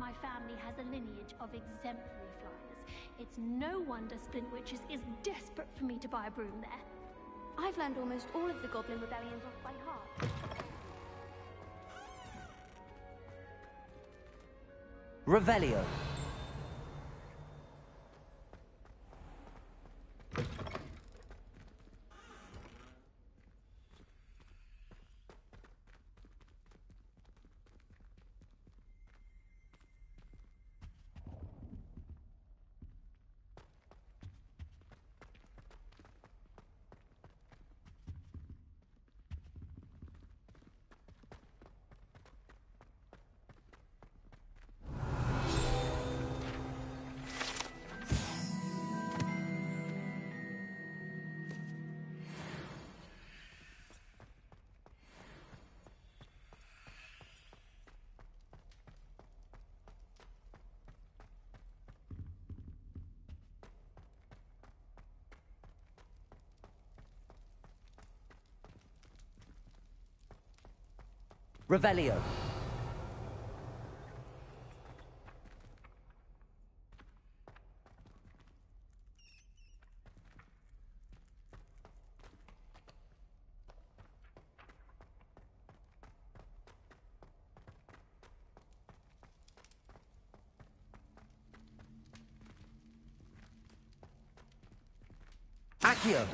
my family has a lineage of exemplary flyers. It's no wonder Splintwitches is desperate for me to buy a broom there. I've learned almost all of the Goblin rebellions off by heart. Revelio. Revelio. Accio.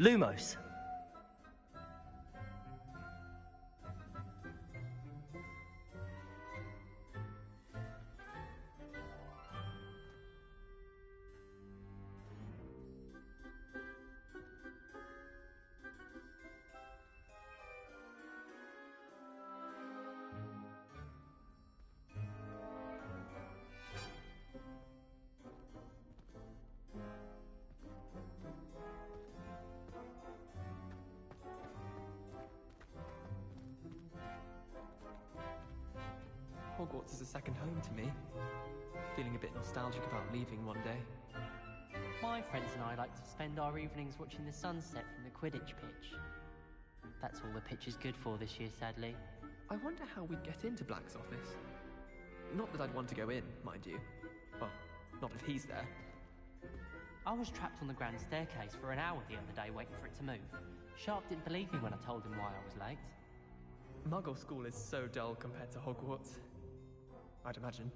Lumos. Hogwarts is a second home to me. Feeling a bit nostalgic about leaving one day. My friends and I like to spend our evenings watching the sunset from the Quidditch pitch. That's all the pitch is good for this year, sadly. I wonder how we'd get into Black's office. Not that I'd want to go in, mind you. Well, not if he's there. I was trapped on the grand staircase for an hour the other day waiting for it to move. Sharp didn't believe me when I told him why I was late. Muggle school is so dull compared to Hogwarts. I'd imagine.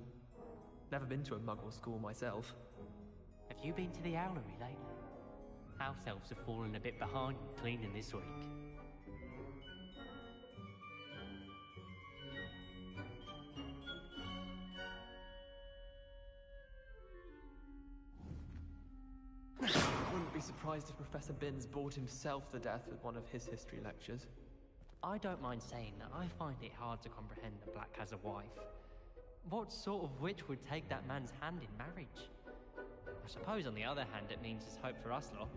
Never been to a Muggle school myself. Have you been to the Owlery lately? House elves have fallen a bit behind cleaning this week. Wouldn't be surprised if Professor Binns bored himself to death with one of his history lectures. I don't mind saying that I find it hard to comprehend that Black has a wife. What sort of witch would take that man's hand in marriage? I suppose on the other hand it means there's hope for us lot.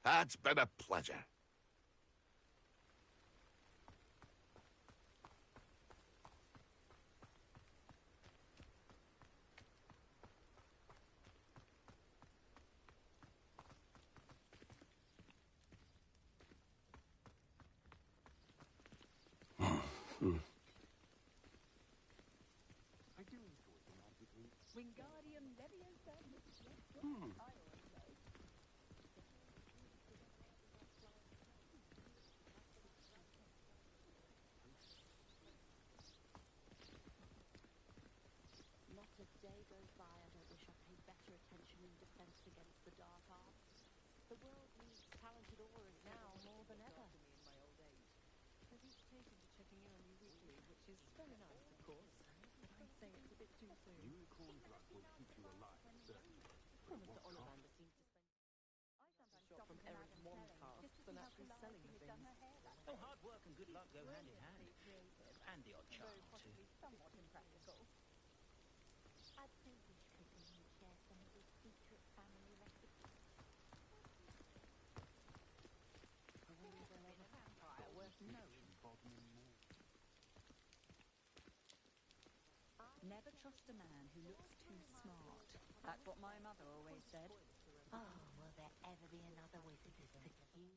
It's been a pleasure. Wingardium Leviosa. Not a day goes by I don't wish I paid better attention in defense against the dark arts. The world needs talented aurors now more than ever. There's each taken to checking in on you weekly, which is very nice, of course. But I'd say it's a bit too soon. Unicorn blood will keep you alive, certainly. Poor Mr. Ollivander seems to spend shot from Eric's wand casts than actually selling the things. Oh, hard work and good luck go hand in hand. And the odd charm, too. Somewhat impractical. I do wish Caitlin would share some of his secret family recipes. Vampire worth knowing. Never trust a man who looks too smart. That's what my mother always said. Oh, will there ever be another wizard as peculiar?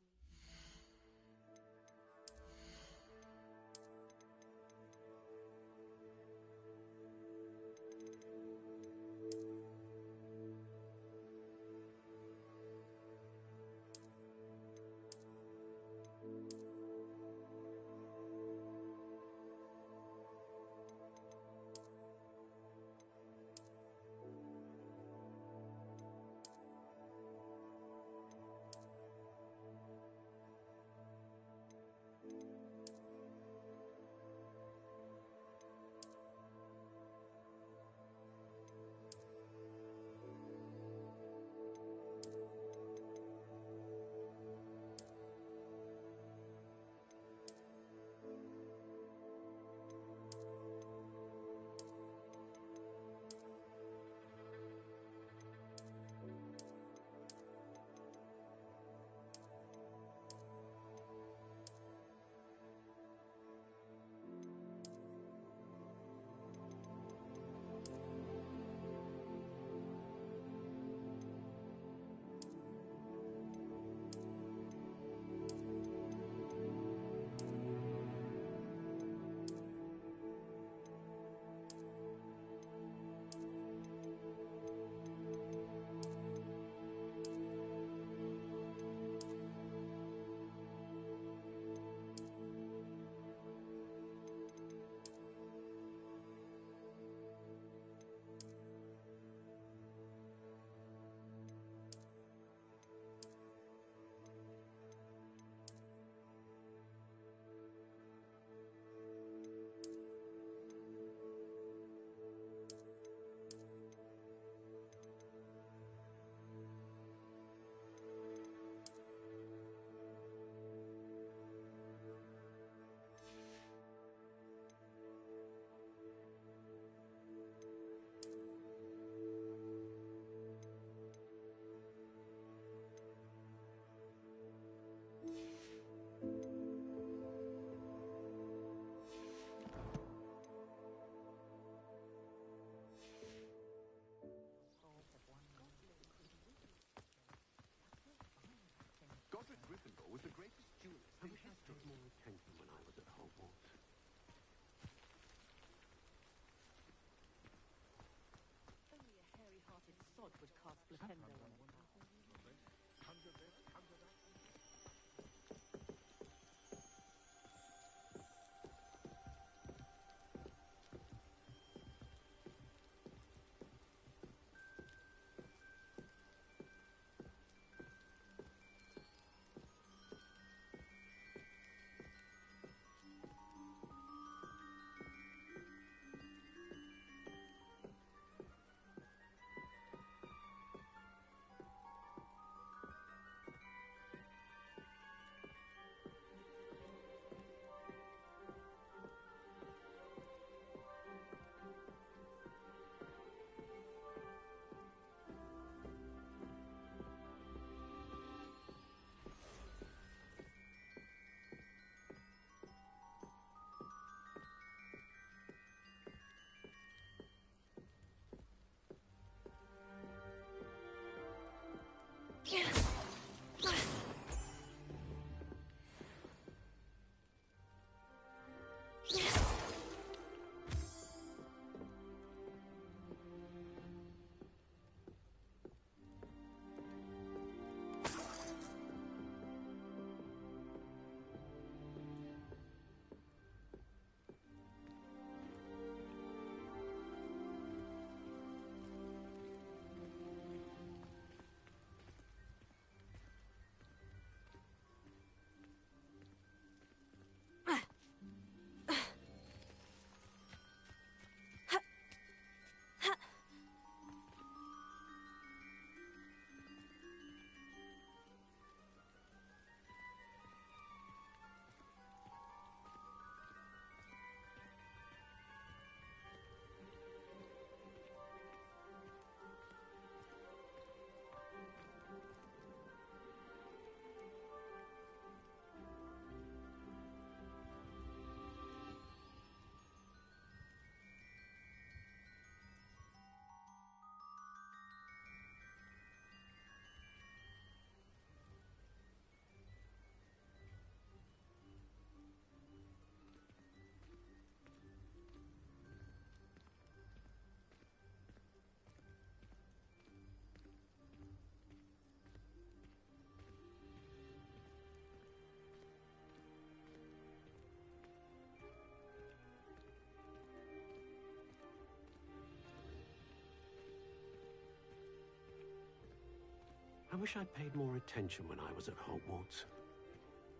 I wish I'd paid more attention when I was at Hogwarts.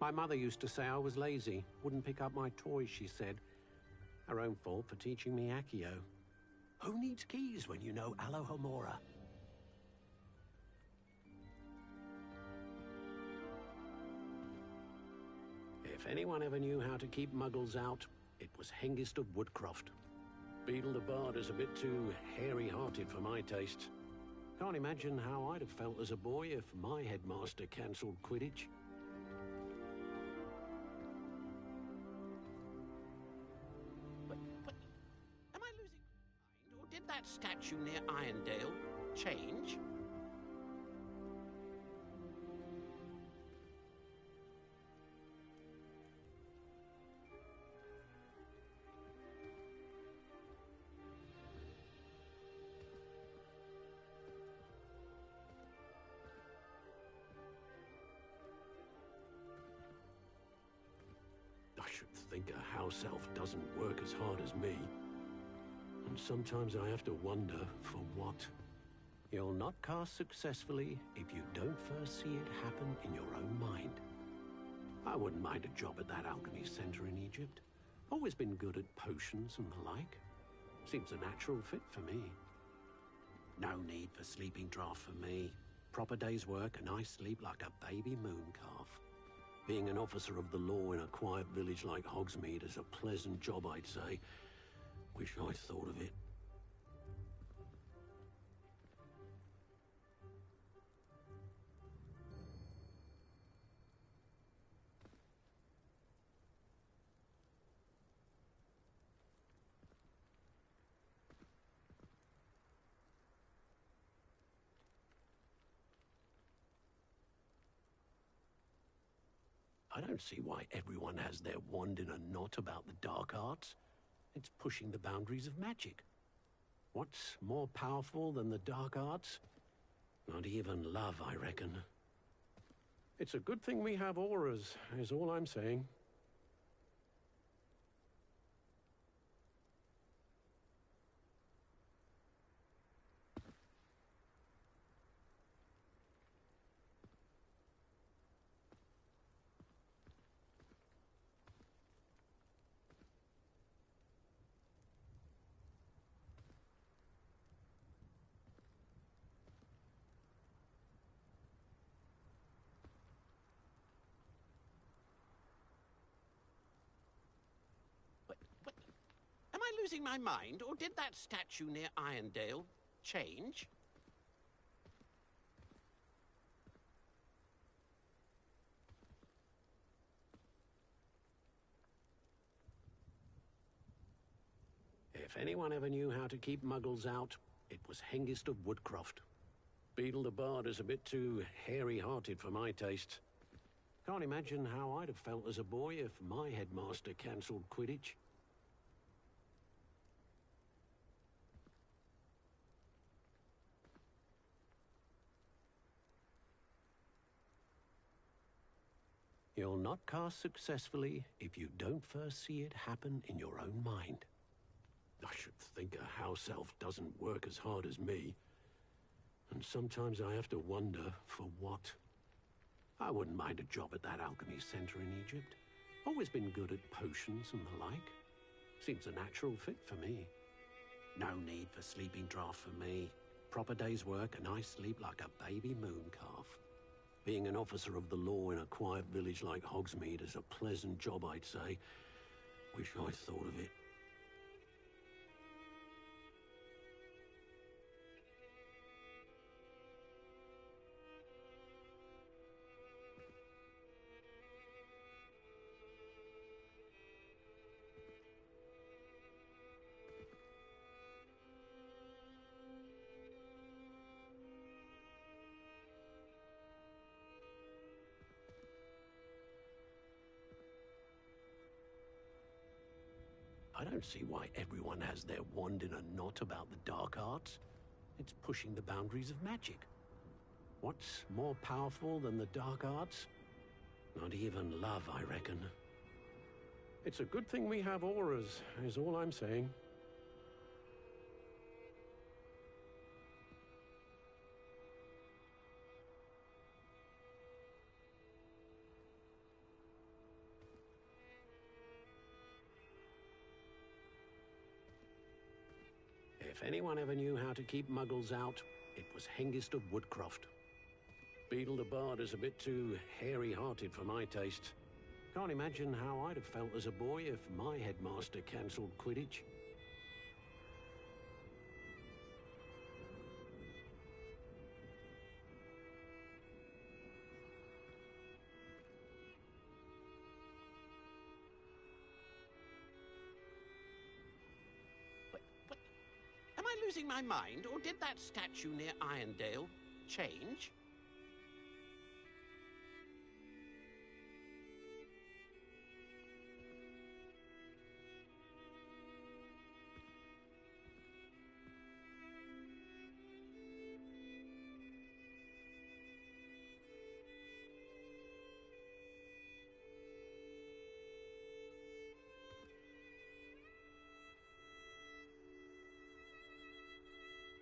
My mother used to say I was lazy, wouldn't pick up my toys, she said. Her own fault for teaching me Accio. Who needs keys when you know Alohomora? If anyone ever knew how to keep muggles out, it was Hengist of Woodcroft. Beedle the Bard is a bit too hairy-hearted for my taste. Can't imagine how I'd have felt as a boy if my headmaster cancelled Quidditch. But, am I losing my mind, or did that statue near Irondale change? I should think a house elf doesn't work as hard as me. And sometimes I have to wonder, for what? You'll not cast successfully if you don't first see it happen in your own mind. I wouldn't mind a job at that alchemy center in Egypt. Always been good at potions and the like. Seems a natural fit for me. No need for sleeping draft for me. Proper day's work and I sleep like a baby moon calf. Being an officer of the law in a quiet village like Hogsmeade is a pleasant job, I'd say. Wish I'd thought of it. I don't see why everyone has their wand in a knot about the dark arts. It's pushing the boundaries of magic. What's more powerful than the dark arts? Not even love, I reckon. It's a good thing we have auras, is all I'm saying. Am I losing my mind, or did that statue near Irondale change? If anyone ever knew how to keep muggles out, it was Hengist of Woodcroft. Beetle the Bard is a bit too hairy-hearted for my taste. Can't imagine how I'd have felt as a boy if my headmaster cancelled Quidditch. You'll not cast successfully if you don't first see it happen in your own mind. I should think a house elf doesn't work as hard as me. And sometimes I have to wonder for what. I wouldn't mind a job at that alchemy center in Egypt. Always been good at potions and the like. Seems a natural fit for me. No need for sleeping draft for me. Proper day's work and I sleep like a baby moon calf. Being an officer of the law in a quiet village like Hogsmeade is a pleasant job, I'd say. Wish I'd thought of it. I don't see why everyone has their wand in a knot about the dark arts. It's pushing the boundaries of magic. What's more powerful than the dark arts? Not even love, I reckon. It's a good thing we have auras, is all I'm saying. If anyone ever knew how to keep muggles out, it was Hengist of Woodcroft. Beetle the Bard is a bit too hairy-hearted for my taste. Can't imagine how I'd have felt as a boy if my headmaster cancelled Quidditch. Am I losing my mind, or did that statue near Irondale change?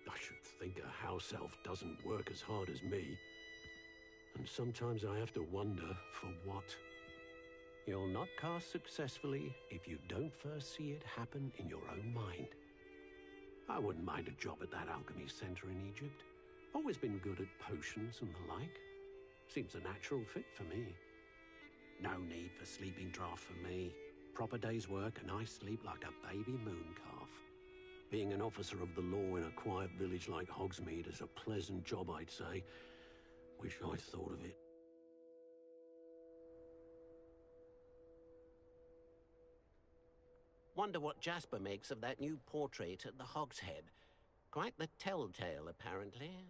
I should think a house elf doesn't work as hard as me. And sometimes I have to wonder for what. You'll not cast successfully if you don't first see it happen in your own mind. I wouldn't mind a job at that alchemy center in Egypt. Always been good at potions and the like. Seems a natural fit for me. No need for sleeping draft for me. Proper day's work and I sleep like a baby moon calf. Being an officer of the law in a quiet village like Hogsmeade is a pleasant job, I'd say. Wish I'd thought of it. Wonder what Jasper makes of that new portrait at the Hogshead. Quite the telltale, apparently.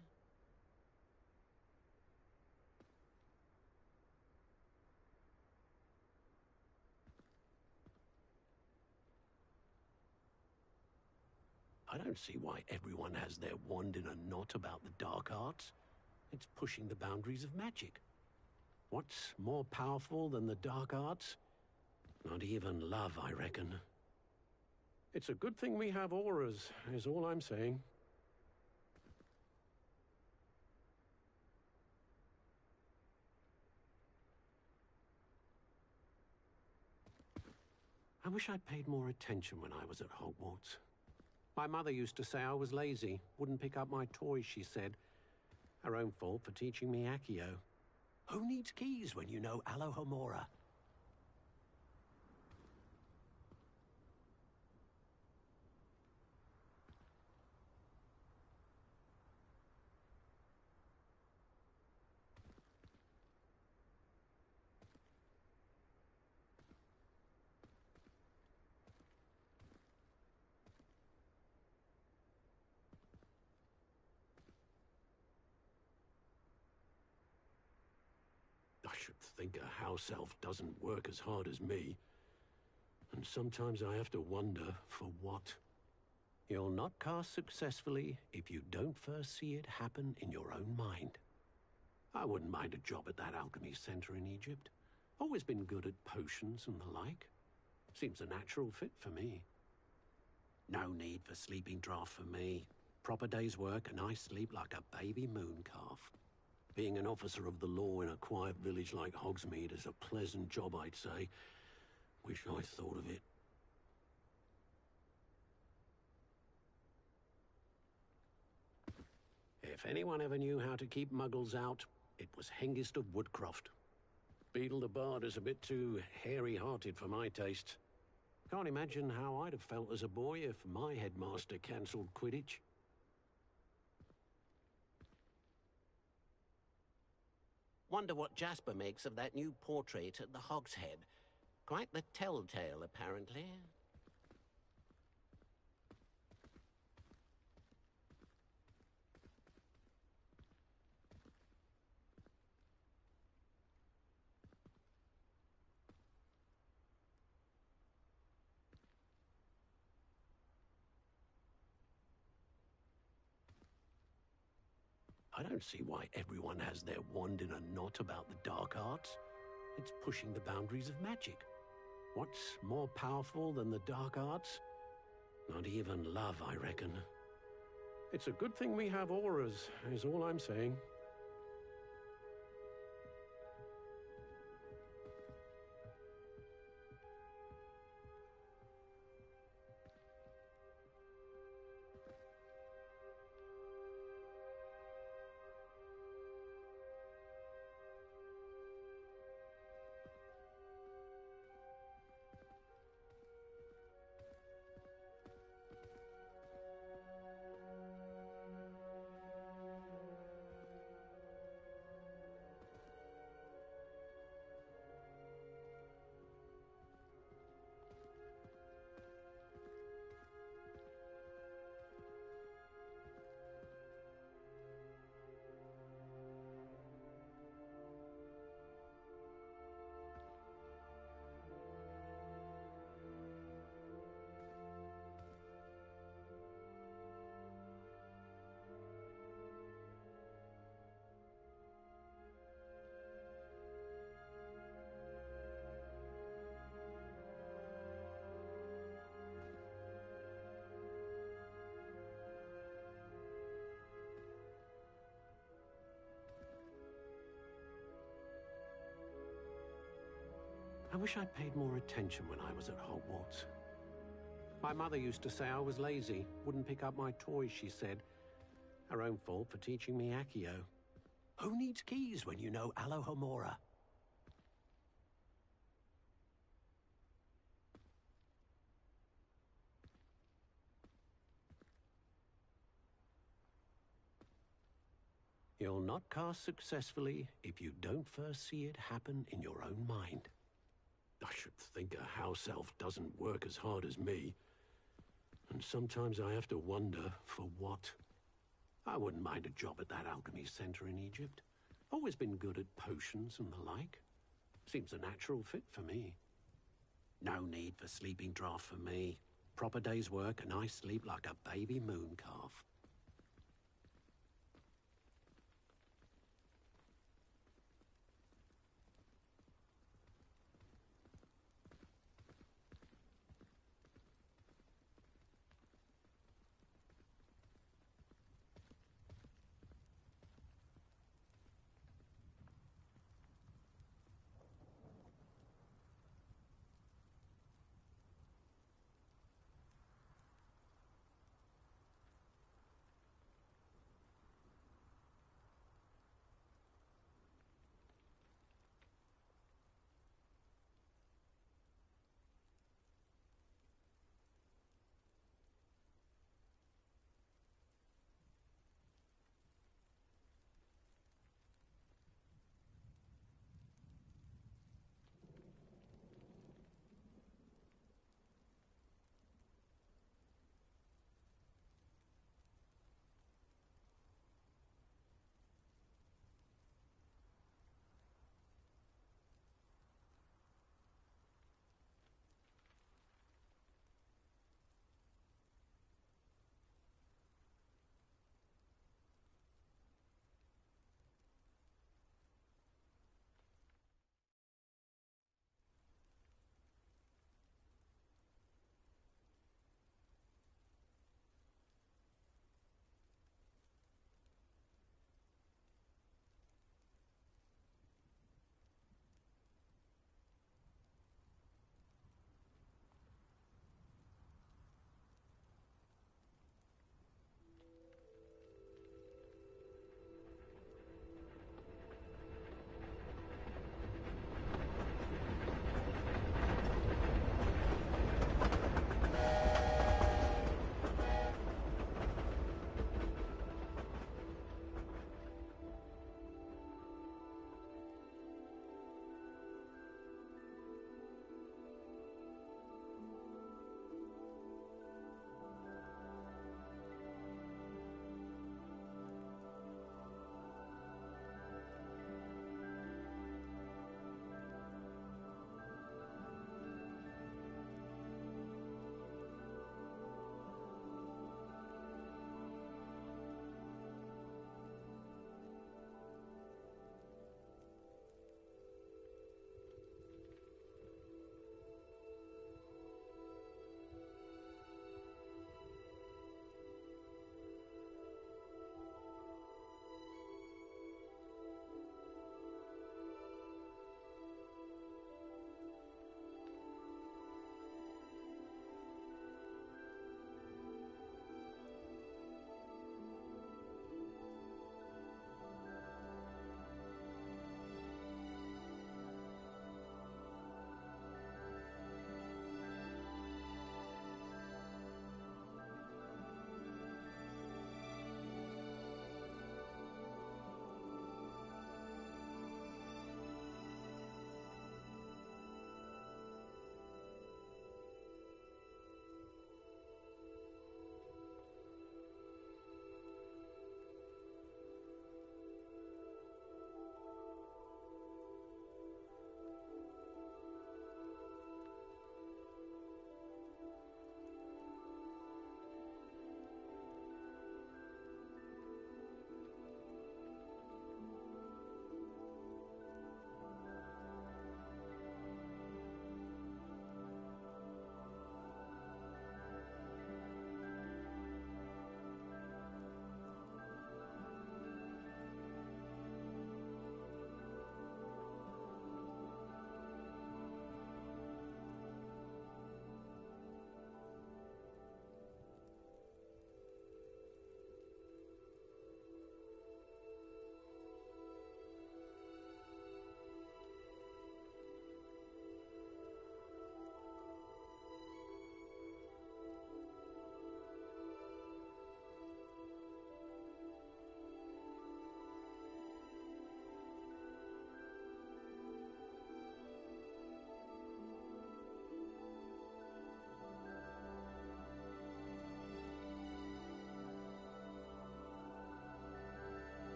I don't see why everyone has their wand in a knot about the dark arts. It's pushing the boundaries of magic. What's more powerful than the dark arts? Not even love, I reckon. It's a good thing we have auras, is all I'm saying. I wish I'd paid more attention when I was at Hogwarts. My mother used to say I was lazy, wouldn't pick up my toys, she said. Her own fault for teaching me Accio. Who needs keys when you know Alohomora? should think a house elf doesn't work as hard as me. And sometimes I have to wonder for what. You'll not cast successfully if you don't first see it happen in your own mind. I wouldn't mind a job at that alchemy center in Egypt. Always been good at potions and the like. Seems a natural fit for me. No need for sleeping draft for me. Proper day's work and I sleep like a baby moon calf. Being an officer of the law in a quiet village like Hogsmeade is a pleasant job, I'd say. Wish I'd thought of it. If anyone ever knew how to keep muggles out, it was Hengist of Woodcroft. Beetle the Bard is a bit too hairy-hearted for my taste. Can't imagine how I'd have felt as a boy if my headmaster cancelled Quidditch. Wonder what Jasper makes of that new portrait at the Hogshead. Quite the telltale, apparently. I don't see why everyone has their wand in a knot about the dark arts. It's pushing the boundaries of magic. What's more powerful than the dark arts? Not even love, I reckon. It's a good thing we have auras, is all I'm saying. I wish I'd paid more attention when I was at Hogwarts. My mother used to say I was lazy, wouldn't pick up my toys, she said. Her own fault for teaching me Accio. Who needs keys when you know Alohomora? You'll not cast successfully if you don't first see it happen in your own mind. I should think a house elf doesn't work as hard as me. And sometimes I have to wonder for what. I wouldn't mind a job at that alchemy center in Egypt. Always been good at potions and the like. Seems a natural fit for me. No need for sleeping draft for me. Proper day's work and I sleep like a baby moon calf.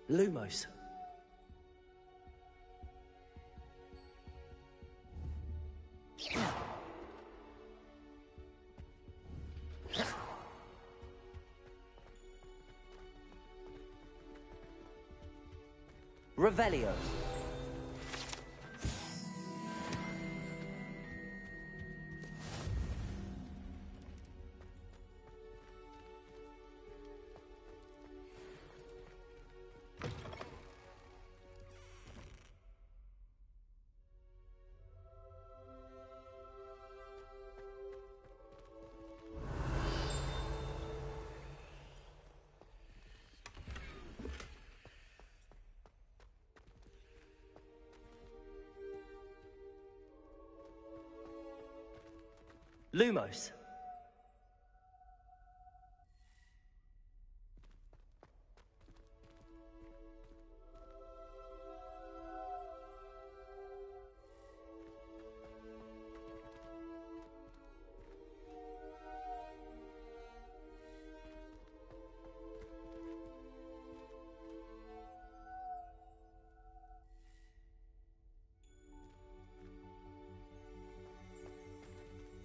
Lumos. Revelio. Lumos.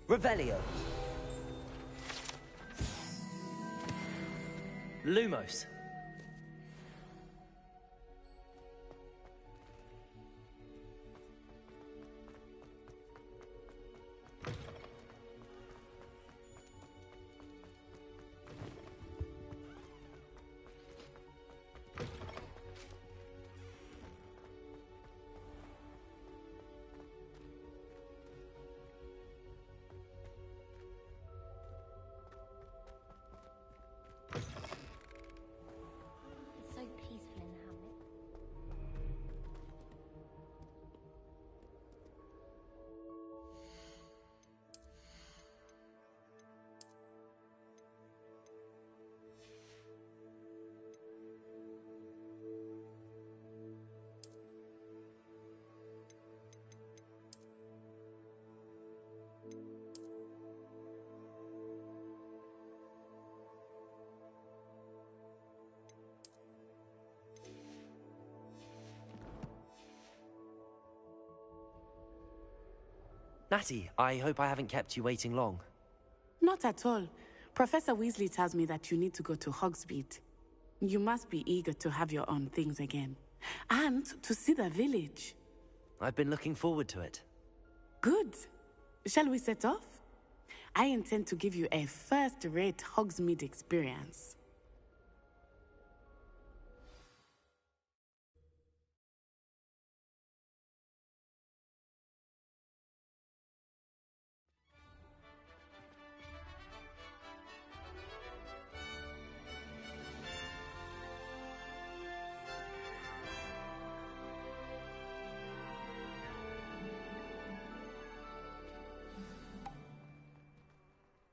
Revelio. Lumos. It's so peaceful in the hamlet. Natty, I hope I haven't kept you waiting long. Not at all. Professor Weasley tells me that you need to go to Hogsmeade. You must be eager to have your own things again. And to see the village. I've been looking forward to it. Good. Shall we set off? I intend to give you a first-rate Hogsmeade experience.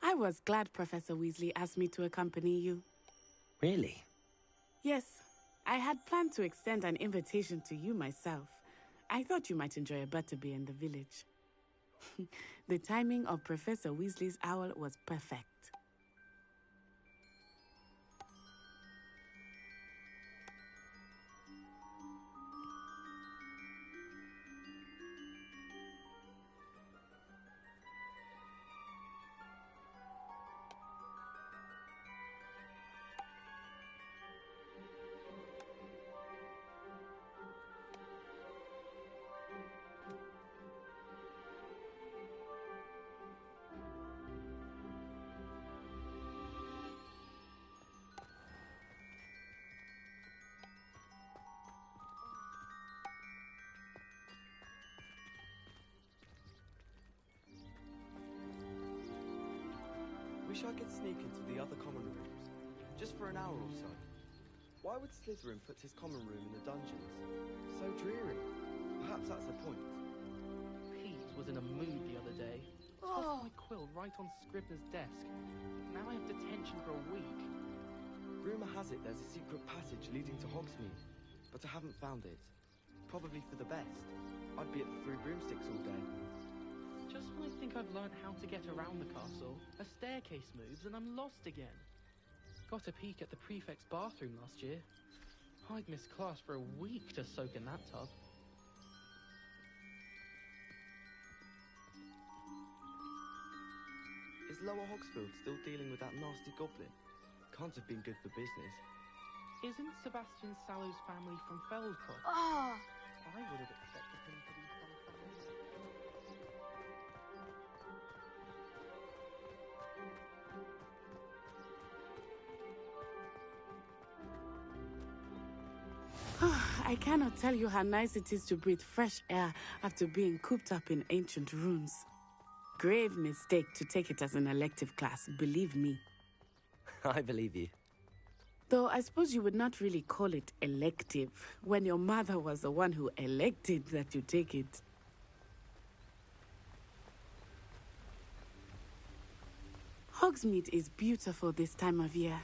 I was glad Professor Weasley asked me to accompany you. Really? Yes, I had planned to extend an invitation to you myself. I thought you might enjoy a butterbeer in the village. The timing of Professor Weasley's owl was perfect. Wish I could sneak into the other common rooms, just for an hour or so. Why would Slytherin put his common room in the dungeons? So dreary. Perhaps that's the point. Pete was in a mood the other day. Tossed my quill right on Scribner's desk. Now I have detention for a week. Rumour has it there's a secret passage leading to Hogsmeade, but I haven't found it. Probably for the best. I'd be at the Three Broomsticks all day. Just when I think I've learned how to get around the castle, a staircase moves and I'm lost again. Got a peek at the prefect's bathroom last year. I'd miss class for a week to soak in that tub. Is Lower Hogsfield still dealing with that nasty goblin? Can't have been good for business. Isn't Sebastian Sallow's family from Feldcroft? Ah! I would have expected him to be from I cannot tell you how nice it is to breathe fresh air after being cooped up in ancient ruins. Grave mistake to take it as an elective class, believe me. I believe you. Though I suppose you would not really call it elective when your mother was the one who elected that you take it. Hogsmeade is beautiful this time of year.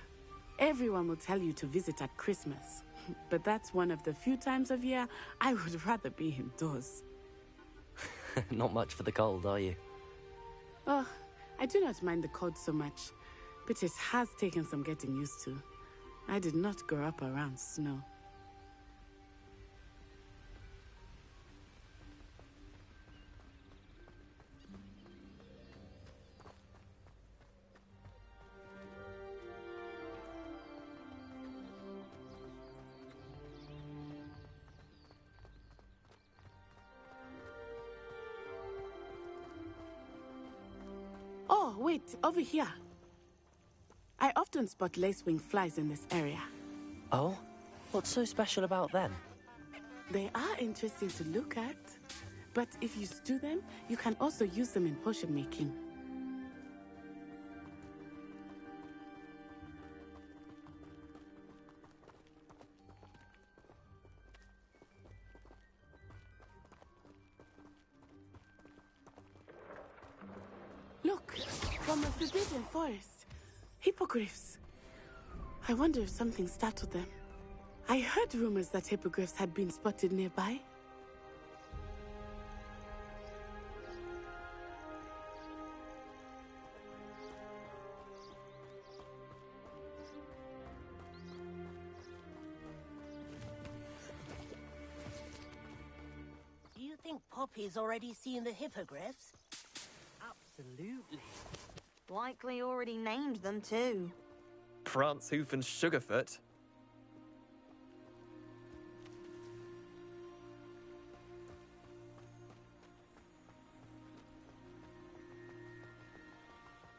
Everyone will tell you to visit at Christmas. But that's one of the few times of year I would rather be indoors. Not much for the cold, are you? Oh, I do not mind the cold so much, but it has taken some getting used to. I did not grow up around snow. Oh, wait, over here. I often spot lacewing flies in this area. Oh? What's so special about them? They are interesting to look at, but if you stew them, you can also use them in potion making. Look, from a forbidden forest. Hippogriffs. I wonder if something startled them. I heard rumors that hippogriffs had been spotted nearby. Do you think Poppy's already seen the hippogriffs? Absolutely. Likely already named them too. Prance, Hoof, and Sugarfoot.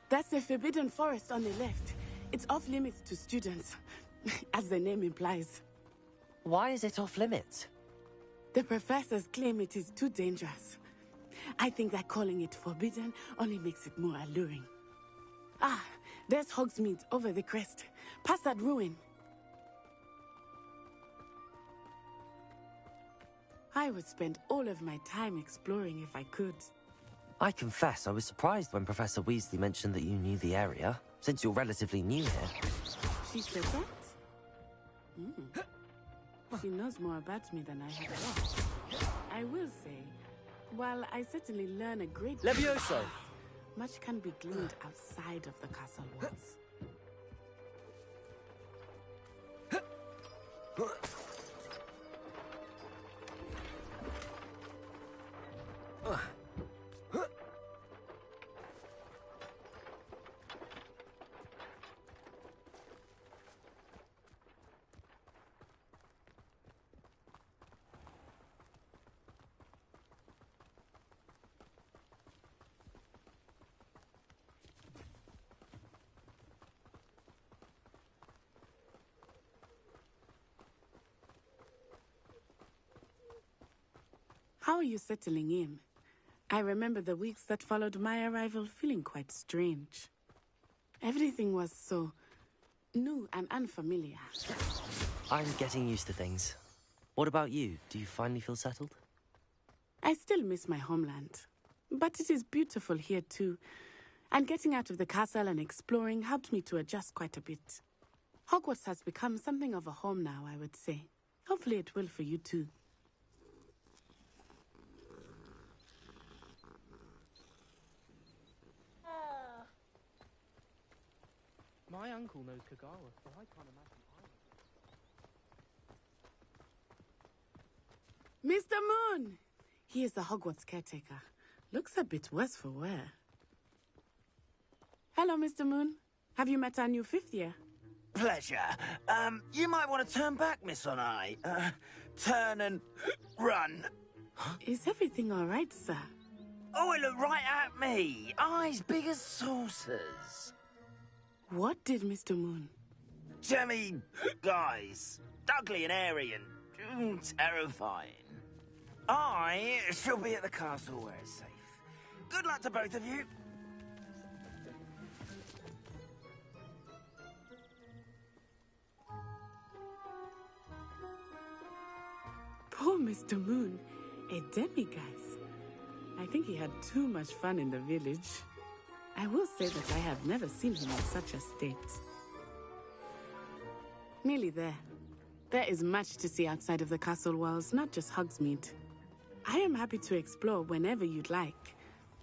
That's the Forbidden Forest on the left. It's off limits to students, as the name implies. Why is it off limits? The professors claim it is too dangerous. I think that calling it forbidden only makes it more alluring. Ah, there's Hogsmeade over the crest. Past that ruin. I would spend all of my time exploring if I could. I confess I was surprised when Professor Weasley mentioned that you knew the area, since you're relatively new here. She said that? She knows more about me than I have thought. I will say, while I certainly learn a great deal, Levioso! Much can be gleaned outside of the castle walls. How are you settling in? I remember the weeks that followed my arrival feeling quite strange. Everything was so new and unfamiliar. I'm getting used to things. What about you? Do you finally feel settled? I still miss my homeland, but it is beautiful here too. And getting out of the castle and exploring helped me to adjust quite a bit. Hogwarts has become something of a home now, I would say. Hopefully it will for you too. My uncle knows Kagawa, so I can't imagine Mr. Moon! He is the Hogwarts caretaker. Looks a bit worse for wear. Hello, Mr. Moon. Have you met our new fifth year? Pleasure. You might want to turn back, Miss Onai. Turn and run. Is everything all right, sir? Oh, it looked right at me. Eyes big as saucers. What did Mr. Moon? Jemmy guys. Ugly and airy and terrifying. I shall be at the castle where it's safe. Good luck to both of you. Poor Mr. Moon, a demiguise. I think he had too much fun in the village. I will say that I have never seen him in such a state. Nearly there. There is much to see outside of the castle walls, not just Hogsmeade. I am happy to explore whenever you'd like.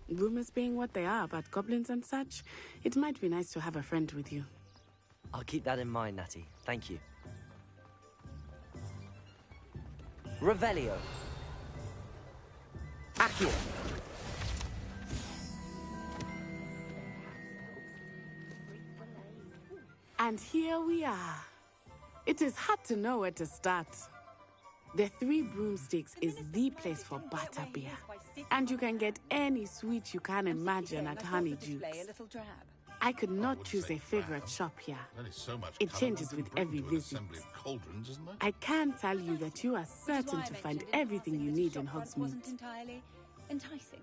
Rumors being what they are about goblins and such, it might be nice to have a friend with you. I'll keep that in mind, Natty. Thank you. Revelio. Accio. And here we are. It is hard to know where to start. The Three Broomsticks is the place for butterbeer. And you can get any sweet you can imagine at Honeydukes. I could not choose a favorite shop here. It changes with every visit. I can tell you that you are certain to find everything you need in Hogsmeade. Entirely enticing.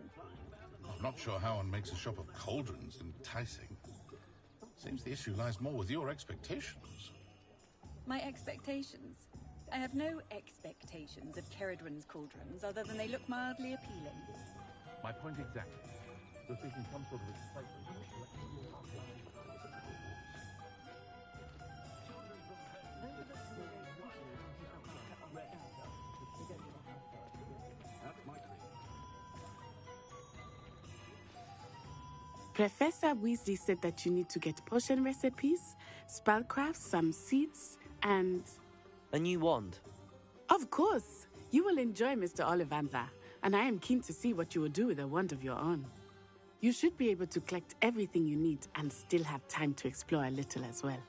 I'm not sure how one makes a shop of cauldrons enticing. Seems the issue lies more with your expectations. My expectations? I have no expectations of Ceridwen's cauldrons other than they look mildly appealing. My point exactly. You're seeking some sort of excitement. Professor Weasley said that you need to get potion recipes, spellcrafts, some seeds, and... A new wand. Of course! You will enjoy Mr. Ollivander, and I am keen to see what you will do with a wand of your own. You should be able to collect everything you need and still have time to explore a little as well.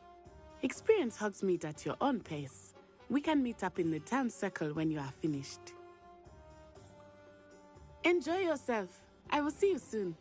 Experience Hogsmeade at your own pace. We can meet up in the town circle when you are finished. Enjoy yourself. I will see you soon.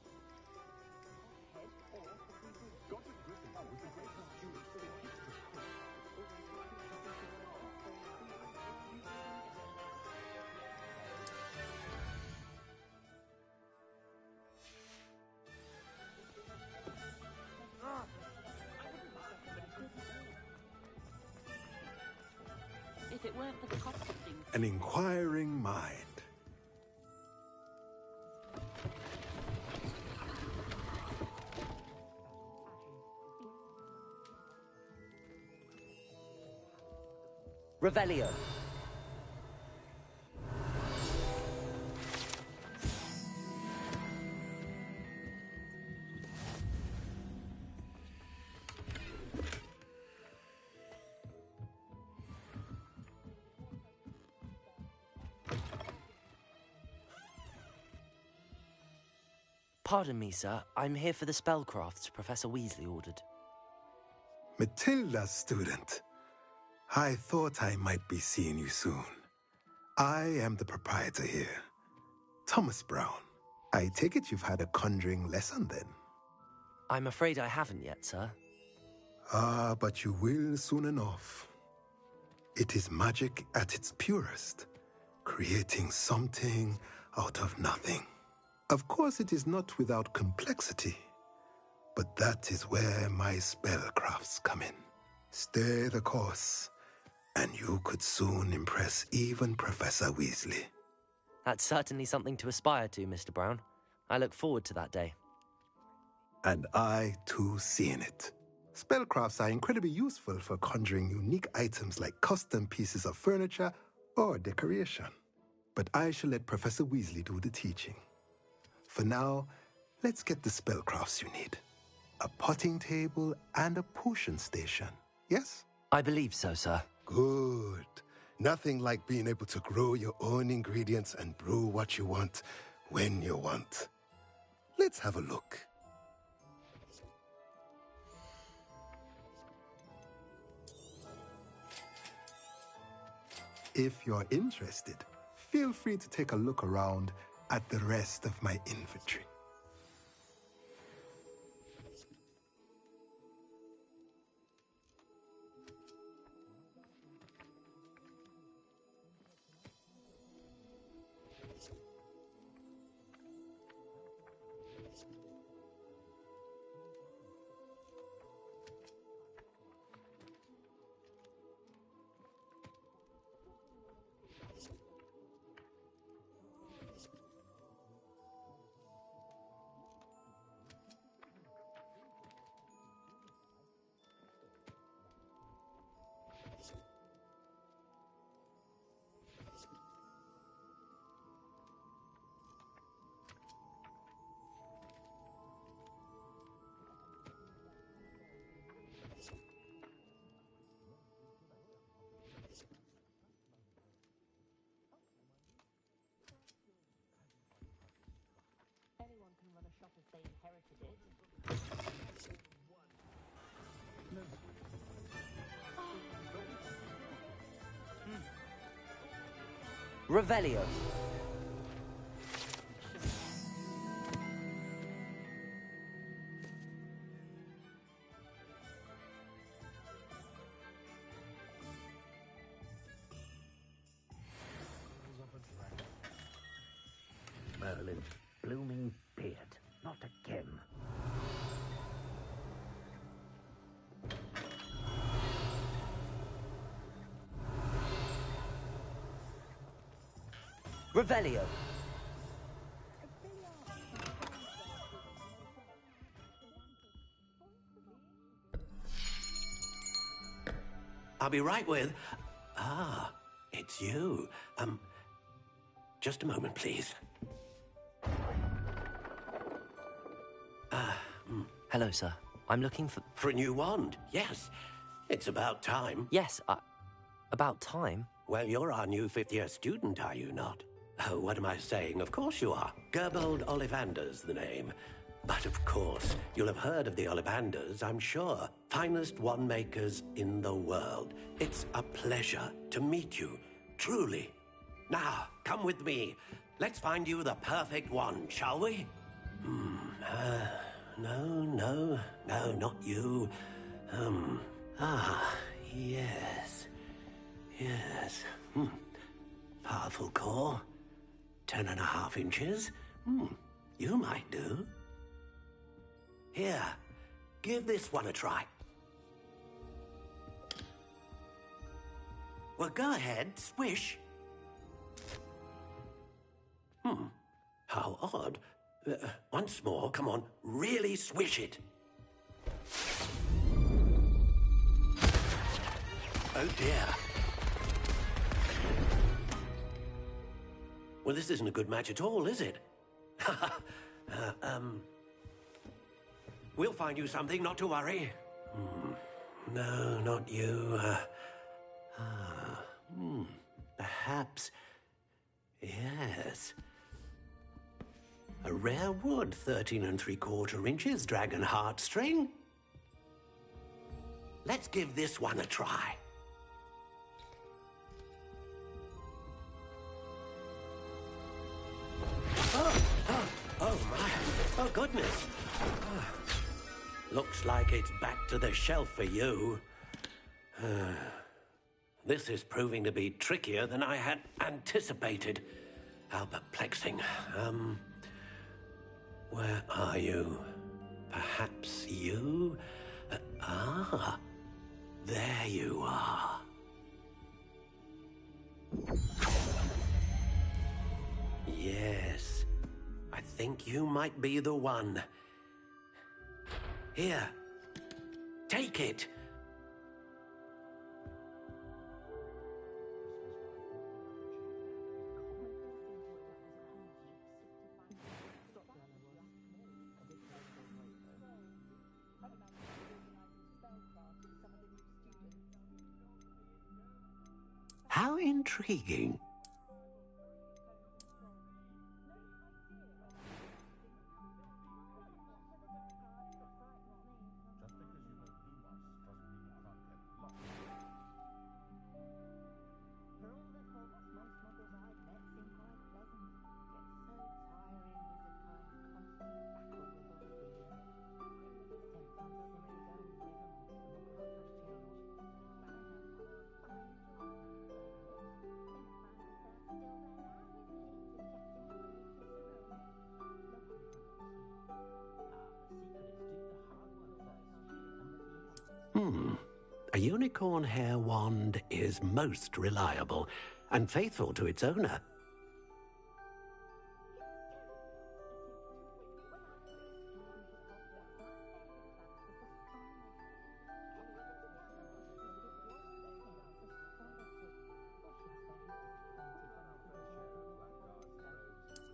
If it weren't for the cost of things. An inquiring mind. Revelio. Pardon me, sir. I'm here for the spellcrafts Professor Weasley ordered. Matilda, student. I thought I might be seeing you soon. I am the proprietor here, Thomas Brown. I take it you've had a conjuring lesson then? I'm afraid I haven't yet, sir. Ah, but you will soon enough. It is magic at its purest, creating something out of nothing. Of course, it is not without complexity, but that is where my spellcrafts come in. Stay the course, and you could soon impress even Professor Weasley. That's certainly something to aspire to, Mr. Brown. I look forward to that day. And I, too, seeing it. Spellcrafts are incredibly useful for conjuring unique items like custom pieces of furniture or decoration. But I shall let Professor Weasley do the teaching. For now, let's get the spellcrafts you need. A potting table and a potion station, yes? I believe so, sir. Good. Nothing like being able to grow your own ingredients and brew what you want when you want. Let's have a look. If you're interested, feel free to take a look around at the rest of my inventory. Anyone can run a shop if they inherited it. Revelio. Merlin's blooming beard. Not again. Revelio. I'll be right with... Ah, it's you. Just a moment, please. Hello, sir. I'm looking for... For a new wand, yes. It's about time. Yes, about time? Well, you're our new fifth-year student, are you not? Oh, what am I saying? Of course you are. Gerbold Ollivander's the name. But of course, you'll have heard of the Ollivanders, I'm sure. Finest wand makers in the world. It's a pleasure to meet you, truly. Now, come with me. Let's find you the perfect wand, shall we? No, not you. Yes. Powerful core. 10.5 inches. You might do. Here, give this one a try. Well, go ahead, swish. How odd. Once more, come on, really swish it. Oh dear. Well, this isn't a good match at all, is it? We'll find you something, not to worry. No, not you. Perhaps. Yes. A rare wood, 13 3/4 inches, dragon heartstring. Let's give this one a try. Oh my, oh goodness. Looks like it's back to the shelf for you. This is proving to be trickier than I had anticipated. How perplexing. Where are you? Perhaps you? There you are. Yes, I think you might be the one. Here, take it. How intriguing. A unicorn hair wand is most reliable and faithful to its owner.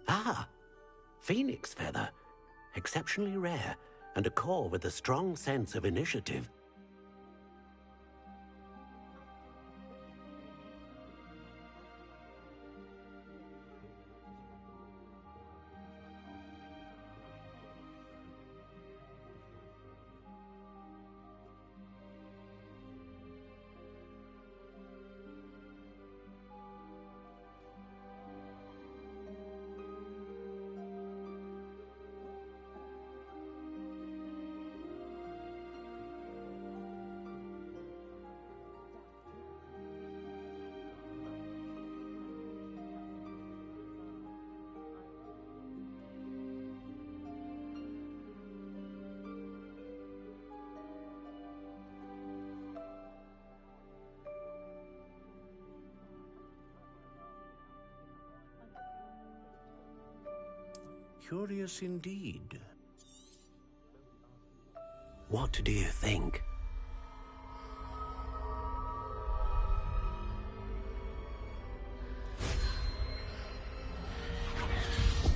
Ah, phoenix feather. Exceptionally rare, and a core with a strong sense of initiative. Curious indeed. What do you think?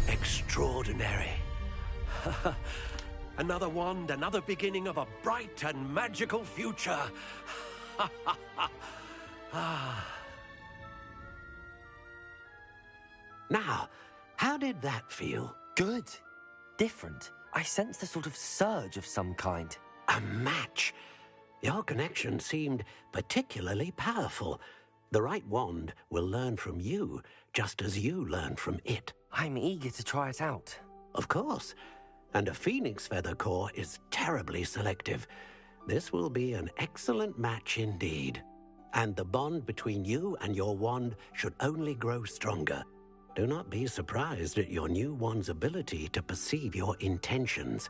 Extraordinary. Another wand, another beginning of a bright and magical future. Now, how did that feel? Good. Different. I sensed a sort of surge of some kind. A match. Your connection seemed particularly powerful. The right wand will learn from you, just as you learn from it. I'm eager to try it out. Of course. And a phoenix feather core is terribly selective. This will be an excellent match indeed. And the bond between you and your wand should only grow stronger. Do not be surprised at your new wand's ability to perceive your intentions,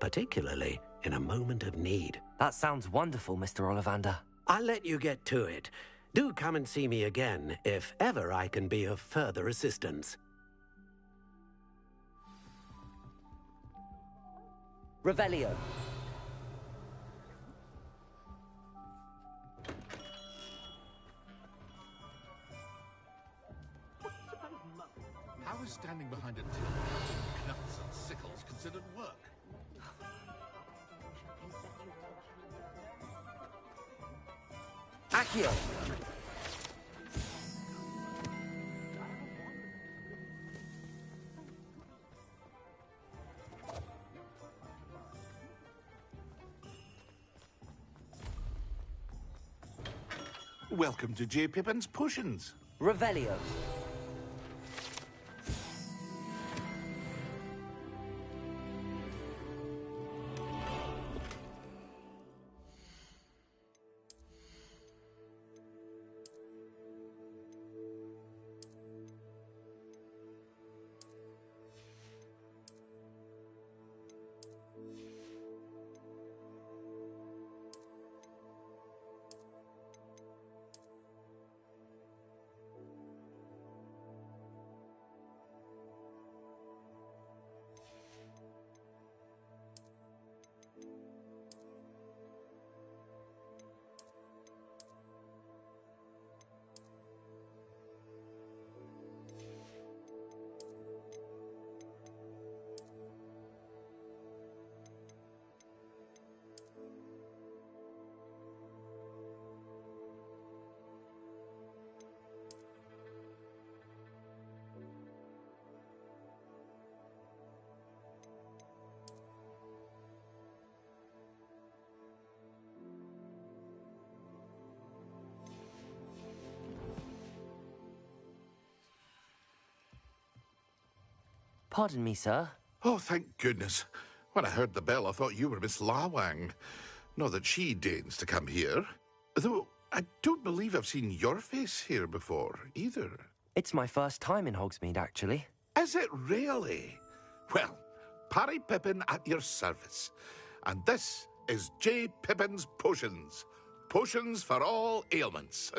particularly in a moment of need. That sounds wonderful, Mr. Ollivander. I'll let you get to it. Do come and see me again if ever I can be of further assistance. Revelio. How is standing behind a till with knuts and sickles considered work? Accio! Welcome to J. Pippin's Potions. Revelio. Pardon me, sir. Oh, thank goodness. When I heard the bell, I thought you were Miss Lawang. Not that she deigns to come here. Though, I don't believe I've seen your face here before, either. It's my first time in Hogsmeade, actually. Is it really? Well, Parry Pippin at your service. And this is J. Pippin's Potions. Potions for all ailments.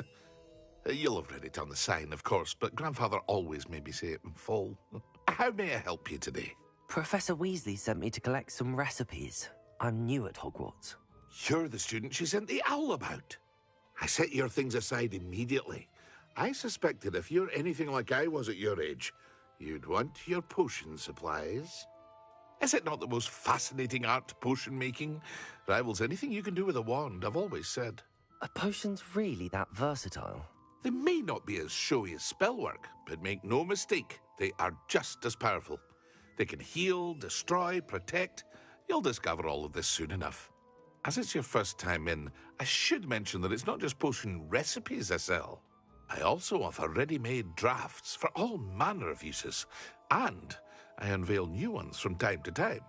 You'll have read it on the sign, of course, but Grandfather always made me say it in full. How may I help you today? Professor Weasley sent me to collect some recipes. I'm new at Hogwarts. You're the student she sent the owl about. I set your things aside immediately. I suspected if you're anything like I was at your age, you'd want your potion supplies. Is it not the most fascinating art, potion making? Rivals anything you can do with a wand, I've always said. Are potions really that versatile? They may not be as showy as spellwork, but make no mistake, they are just as powerful. They can heal, destroy, protect. You'll discover all of this soon enough. As it's your first time in, I should mention that it's not just potion recipes I sell. I also offer ready-made drafts for all manner of uses, and I unveil new ones from time to time.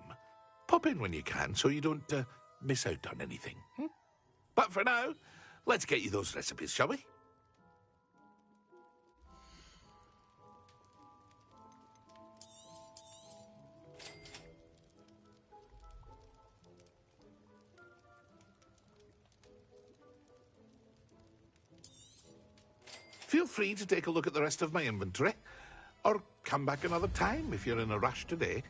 Pop in when you can so you don't miss out on anything. But for now, let's get you those recipes, shall we? Feel free to take a look at the rest of my inventory, or come back another time if you're in a rush today.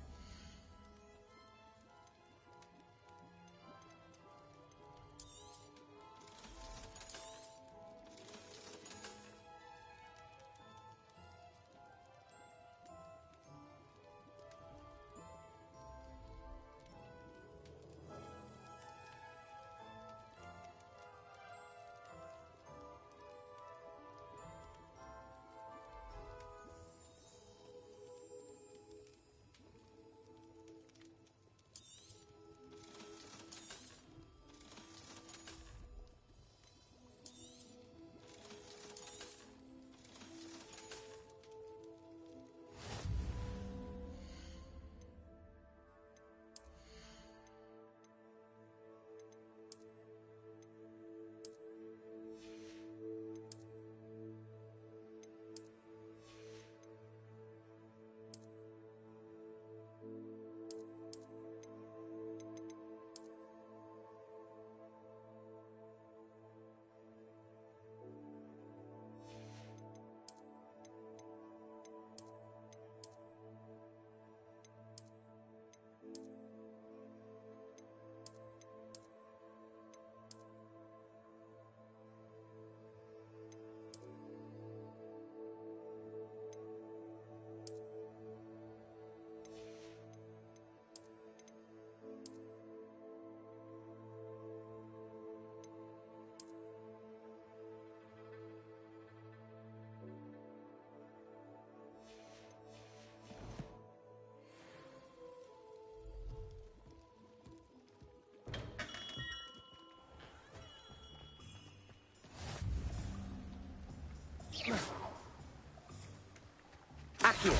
Accio!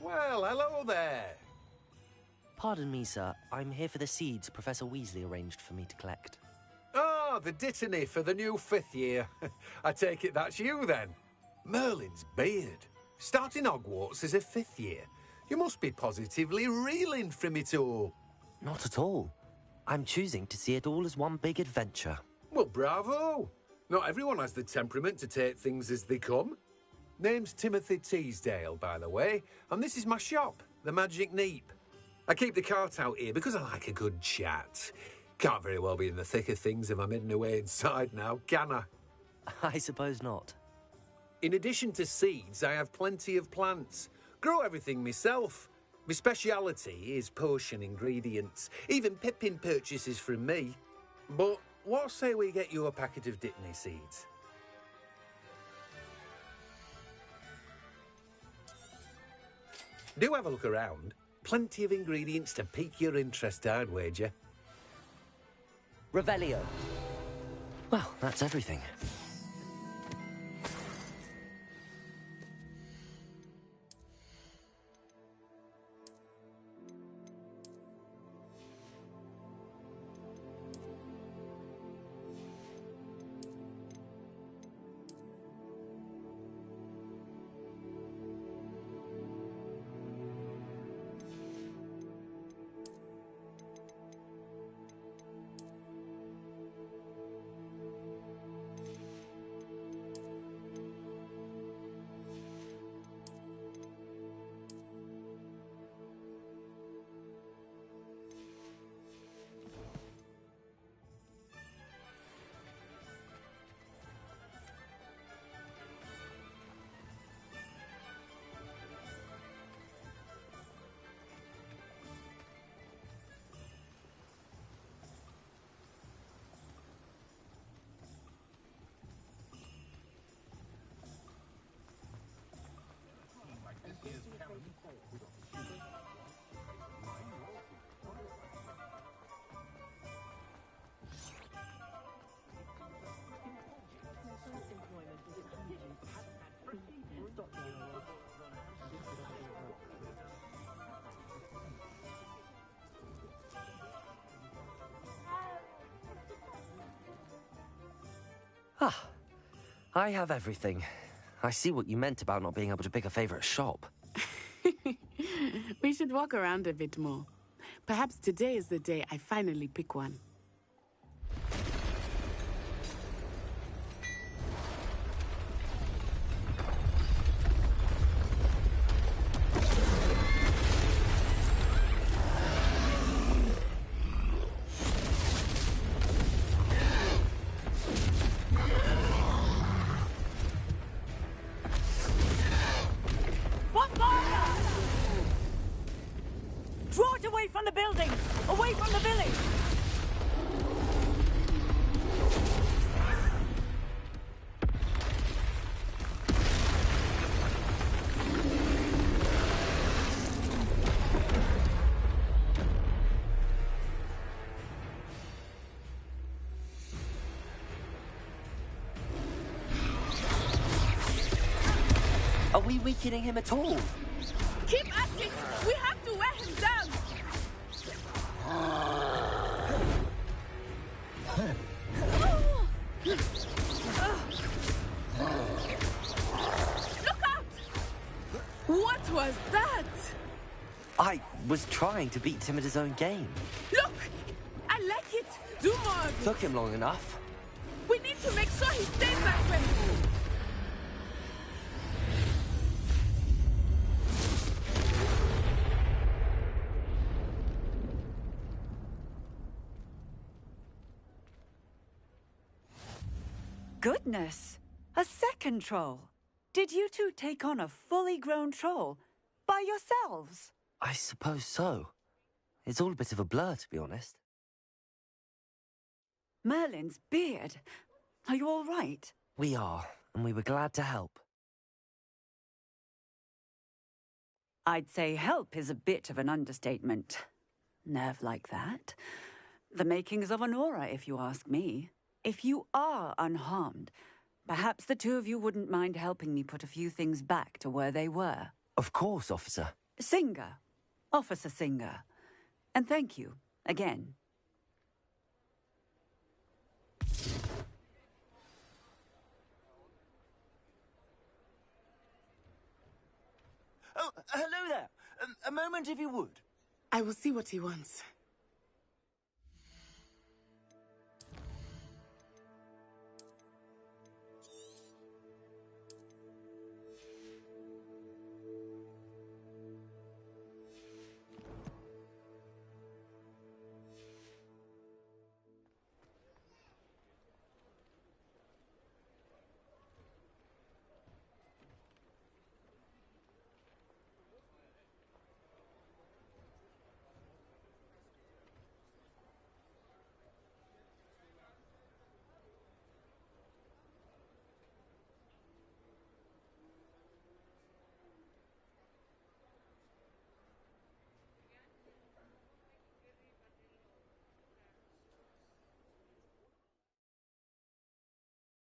Well, hello there. Pardon me, sir. I'm here for the seeds Professor Weasley arranged for me to collect. Oh, the dittany for the new 5th year. I take it that's you, then. Merlin's beard. Starting Hogwarts as a 5th year. You must be positively reeling from it all. Not at all. I'm choosing to see it all as one big adventure. Well, bravo. Not everyone has the temperament to take things as they come. Name's Timothy Teasdale, by the way, and this is my shop, the Magic Neep. I keep the cart out here because I like a good chat. Can't very well be in the thick of things if I'm hidden away inside now, can I? I suppose not. In addition to seeds, I have plenty of plants. Grow everything myself. My speciality is potion ingredients. Even Pippin purchases from me. But what say we get you a packet of Dittany seeds? Do have a look around. Plenty of ingredients to pique your interest, I'd wager. Revelio. Well, that's everything. Ah, I have everything. I see what you meant about not being able to pick a favorite shop. We should walk around a bit more. Perhaps today is the day I finally pick one. Draw it away from the building! Away from the village! Are we weakening him at all? Keep at it! We have to wear him down! Look out! What was that? I was trying to beat him at his own game. Look! I like it! Do more of it! Took him long enough. We need to make sure he stays that way! Goodness! A second troll! Did you two take on a fully grown troll? By yourselves? I suppose so. It's all a bit of a blur, to be honest. Merlin's beard. Are you all right? We are, and we were glad to help. I'd say help is a bit of an understatement. Nerve like that. The makings of an aura, if you ask me. If you are unharmed, perhaps the two of you wouldn't mind helping me put a few things back to where they were. Of course, officer. Singer. Officer Singer. And thank you, again. Oh, hello there. A moment if you would. I will see what he wants.